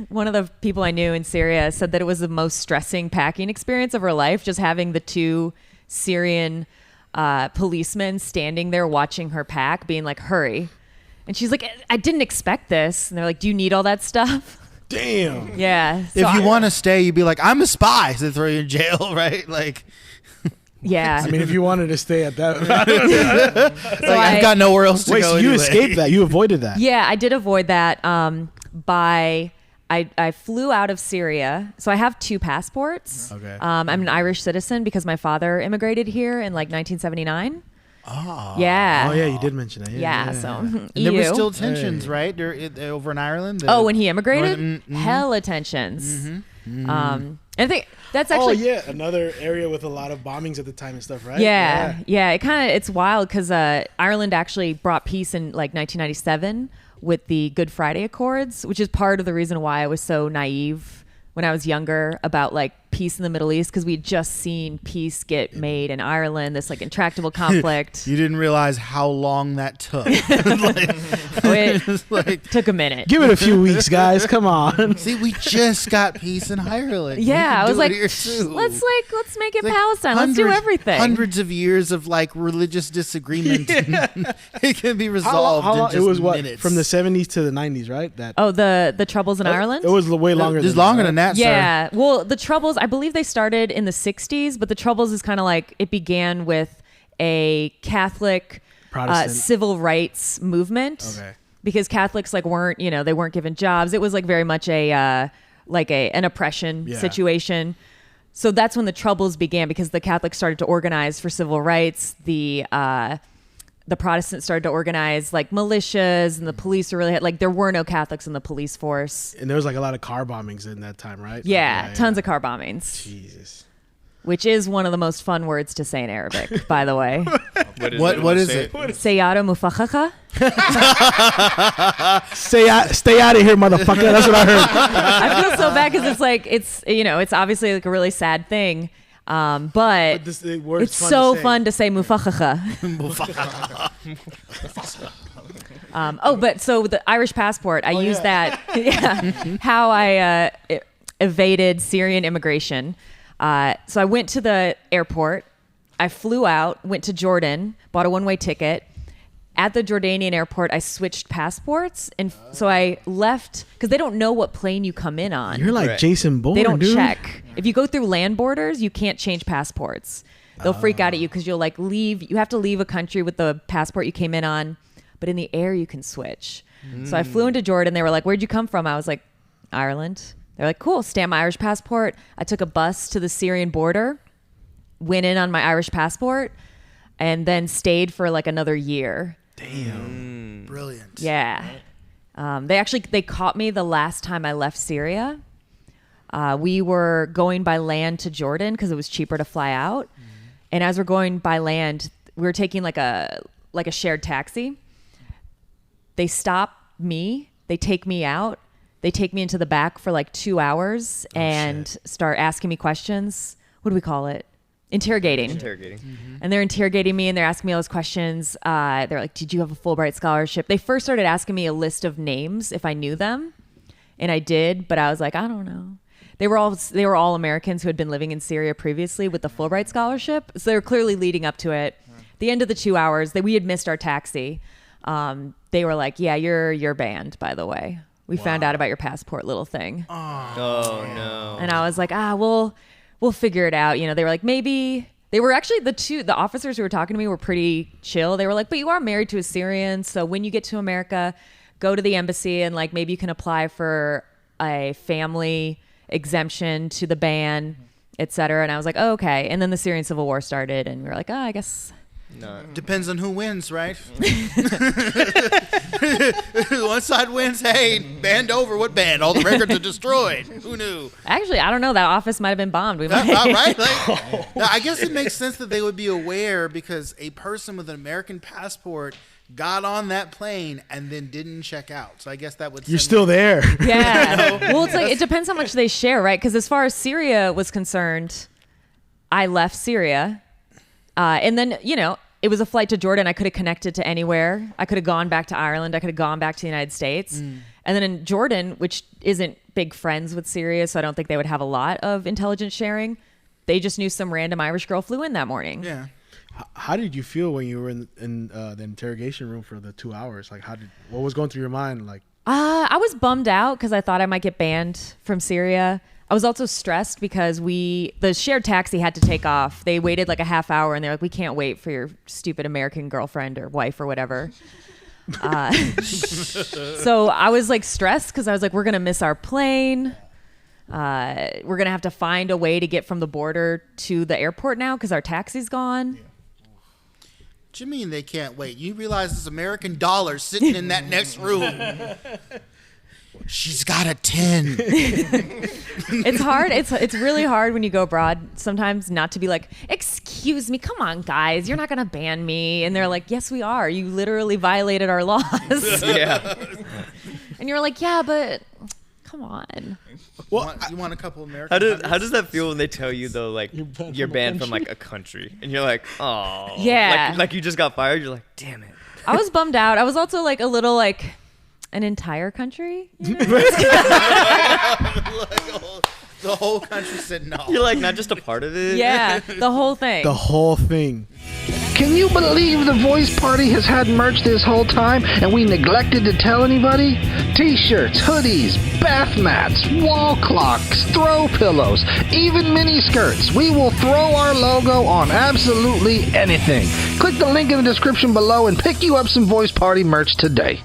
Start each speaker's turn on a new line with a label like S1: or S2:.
S1: one of the people I knew in Syria said that it was the most stressing packing experience of her life, just having the 2 Syrian policemen standing there watching her pack, being like, hurry. And she's like, I didn't expect this. And they're like, do you need all that stuff?
S2: Damn.
S1: Yeah.
S3: So if you want to stay, you'd be like, I'm a spy. So they throw you in jail, right? Like,
S1: yeah.
S2: I mean, if you wanted to stay at that.
S1: So
S3: I've got nowhere else to
S2: Wait,
S3: go.
S2: so you
S3: anyway.
S2: escaped that. You avoided that.
S1: Yeah, I did avoid that I flew out of Syria. So I have 2 passports.
S2: Okay.
S1: I'm an Irish citizen because my father immigrated here in like 1979.
S3: Oh.
S1: Yeah.
S2: Oh, yeah, you did mention that.
S1: Yeah, so
S3: And
S1: EU.
S3: there were still tensions, right? Over in Ireland?
S1: When he immigrated?
S3: Mm-hmm.
S1: Hella tensions. And I think that's actually...
S2: Oh, yeah, another area with a lot of bombings at the time and stuff, right?
S1: Yeah. It's wild because Ireland actually brought peace in like 1997 with the Good Friday Accords, which is part of the reason why I was so naive when I was younger about like peace in the Middle East, because we had just seen peace get made in Ireland, this like intractable conflict.
S3: You didn't realize how long that took.
S1: It took a minute.
S2: Give it a few weeks, guys. Come on.
S3: See, we just got peace in Ireland.
S1: Yeah, I was like,
S3: let's
S1: make it Palestine. Let's do everything.
S3: Hundreds of years of like religious disagreement. It can be resolved
S2: How long?
S3: in just
S2: It was what,
S3: minutes.
S2: from the 70s to the 90s, right? That
S1: The Troubles in Ireland?
S2: It was way longer.
S3: It was longer than that,
S1: Yeah.
S3: sir.
S1: Well, the Troubles, I believe they started in the 60s, but the Troubles is kind of like, it began with a Catholic
S2: Protestant
S1: civil rights movement.
S2: Okay.
S1: Because Catholics like weren't, they weren't given jobs. It was like very much an oppression situation. So that's when the Troubles began, because the Catholics started to organize for civil rights. The Protestants started to organize like militias, and the police were really there were no Catholics in the police force.
S2: And there was like a lot of car bombings in that time, right?
S1: Yeah, tons of car bombings.
S2: Jesus.
S1: Which is one of the most fun words to say in Arabic, by the way.
S3: What is it?
S1: Sayada mufakhakha.
S2: Stay out of here, motherfucker. That's what I heard.
S1: I feel so bad because it's obviously like a really sad thing. But it's so fun to say mufakhakha. But so the Irish passport, I used that. Yeah, how I evaded Syrian immigration. So I went to the airport. I flew out, went to Jordan, bought a one-way ticket. At the Jordanian airport, I switched passports, and so I left because they don't know what plane you come in on.
S2: You're like Jason Bourne,
S1: They don't
S2: dude.
S1: check. If you go through land borders, you can't change passports. They'll freak out at you because you'll like leave. You have to leave a country with the passport you came in on, but in the air you can switch. So I flew into Jordan. They were like, "Where'd you come from?" I was like, "Ireland." They're like, "Cool, stamp my Irish passport." I took a bus to the Syrian border, went in on my Irish passport, and then stayed for like another year.
S2: Damn.
S3: Brilliant.
S1: Yeah. They caught me the last time I left Syria. We were going by land to Jordan because it was cheaper to fly out. And as we're going by land, we were taking like a shared taxi. They stop me. They take me out. They take me into the back for like 2 hours and start asking me questions. What do we call it? Interrogating. And they're interrogating me and they're asking me all those questions. They're like, "Did you have a Fulbright scholarship?" They first started asking me a list of names if I knew them. And I did, but I was like, I don't know. They were all Americans who had been living in Syria previously with the Fulbright scholarship. So they were clearly leading up to it. At the end of the 2 hours, we had missed our taxi. They were like, "Yeah, you're banned, by the way. We found out about your passport little thing."
S4: Oh no.
S1: And I was like, we'll figure it out. They were like, maybe. They were actually the officers who were talking to me were pretty chill. They were like, "But you are married to a Syrian, so when you get to America, go to the embassy and like maybe you can apply for a family exemption to the ban, etc." And I was like, "Oh, okay." And then the Syrian civil war started, and we were like, "Oh, I guess."
S4: No.
S3: Depends on who wins, right? One side wins. Hey, band over. What band? All the records are destroyed. Who knew?
S1: Actually, I don't know. That office might have been bombed. We might.
S3: Right? Now, I guess it makes sense that they would be aware because a person with an American passport got on that plane and then didn't check out. So I guess that would.
S2: You're still there.
S1: Yeah. Well, it's like it depends how much they share, right? Because as far as Syria was concerned, I left Syria, and then it was a flight to Jordan. I could have connected to anywhere. I could have gone back to Ireland. I could have gone back to the United States. And then in Jordan, which isn't big friends with Syria, so I don't think they would have a lot of intelligence sharing. They just knew some random Irish girl flew in that morning.
S3: Yeah.
S2: How did you feel when you were in the interrogation room for the 2 hours? Like, what was going through your mind? Like,
S1: I was bummed out because I thought I might get banned from Syria. I was also stressed because the shared taxi had to take off. They waited like a half hour and they're like, we can't wait for your stupid American girlfriend or wife or whatever. So I was like stressed because I was like, we're going to miss our plane. We're going to have to find a way to get from the border to the airport now because our taxi's gone.
S3: What you mean they can't wait? You realize there's American dollars sitting in that next room. She's got a 10.
S1: It's hard. It's really hard when you go abroad sometimes not to be like, excuse me, come on, guys, you're not going to ban me. And they're like, yes, we are. You literally violated our laws.
S4: Yeah.
S1: And you're like, yeah, but come on.
S3: Well, you want a couple American
S4: How does that feel when they tell you though, like you're banned from like a country, and you're like, oh,
S1: Yeah.
S4: like you just got fired. You're like, damn it.
S1: I was bummed out. I was also like a little like an entire country. You know?
S3: The whole country said no.
S4: You're like not just a part of it.
S1: Yeah, the whole thing.
S2: the whole thing.
S5: Can you believe the Voice Party has had merch this whole time and we neglected to tell anybody? T-shirts, hoodies, bath mats, wall clocks, throw pillows, even mini skirts. We will throw our logo on absolutely anything. Click the link in the description below and pick you up some Voice Party merch today.